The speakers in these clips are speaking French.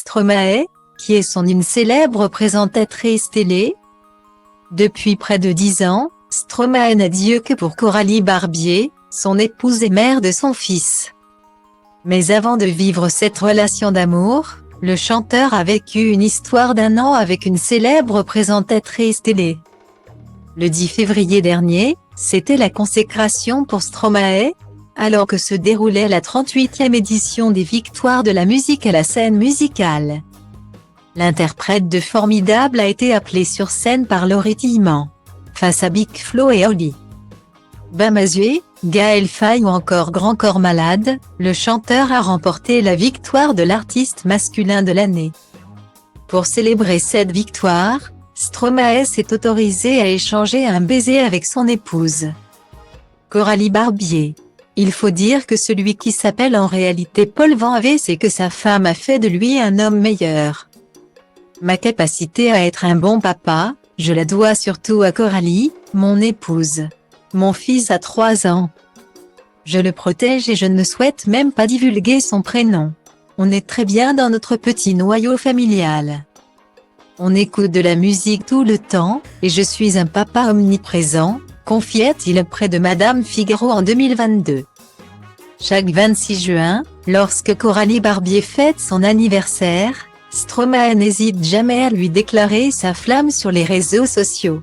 Stromae, qui est une célèbre présentatrice télé. Depuis près de 10 ans, Stromae n'a Dieu que pour Coralie Barbier, son épouse et mère de son fils. Mais avant de vivre cette relation d'amour, le chanteur a vécu une histoire d'1 an avec une célèbre présentatrice télé. Le 10 février dernier, c'était la consécration pour Stromae, alors que se déroulait la 38e édition des Victoires de la musique à la scène musicale. L'interprète de Formidable a été appelé sur scène par Laurie Tillman, face à Big Flo et Oli Bamazue, Gaël Faye ou encore Grand Corps Malade, le chanteur a remporté la victoire de l'artiste masculin de l'année. Pour célébrer cette victoire, Stromae s'est autorisé à échanger un baiser avec son épouse, Coralie Barbier. Il faut dire que celui qui s'appelle en réalité Paul Van Havé sait que sa femme a fait de lui un homme meilleur. Ma capacité à être un bon papa, je la dois surtout à Coralie, mon épouse. Mon fils a 3 ans. Je le protège et je ne souhaite même pas divulguer son prénom. On est très bien dans notre petit noyau familial. On écoute de la musique tout le temps, et je suis un papa omniprésent, confiait-il près de Madame Figaro en 2022. Chaque 26 juin, lorsque Coralie Barbier fête son anniversaire, Stromae n'hésite jamais à lui déclarer sa flamme sur les réseaux sociaux.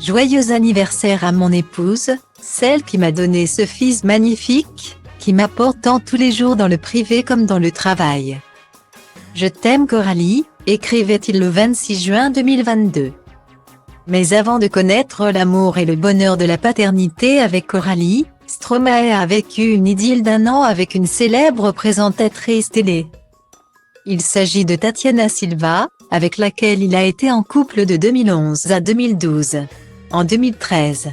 Joyeux anniversaire à mon épouse, celle qui m'a donné ce fils magnifique, qui m'apporte tant tous les jours dans le privé comme dans le travail. Je t'aime Coralie, écrivait-il le 26 juin 2022. Mais avant de connaître l'amour et le bonheur de la paternité avec Coralie, Stromae a vécu une idylle d'1 an avec une célèbre présentatrice télé. Il s'agit de Tatiana Silva, avec laquelle il a été en couple de 2011 à 2012. En 2013,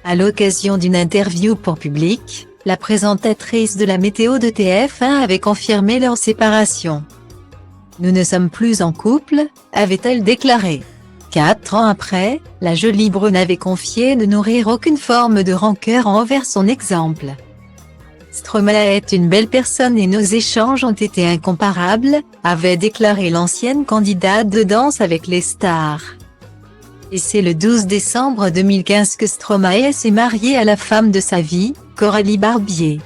à l'occasion d'une interview pour Public, la présentatrice de la météo de TF1 avait confirmé leur séparation. « Nous ne sommes plus en couple », avait-elle déclaré. 4 ans après, la jolie brune avait confié ne nourrir aucune forme de rancœur envers son exemple. Stromae est une belle personne et nos échanges ont été incomparables, avait déclaré l'ancienne candidate de Danse avec les stars. Et c'est le 12 décembre 2015 que Stromae s'est marié à la femme de sa vie, Coralie Barbier.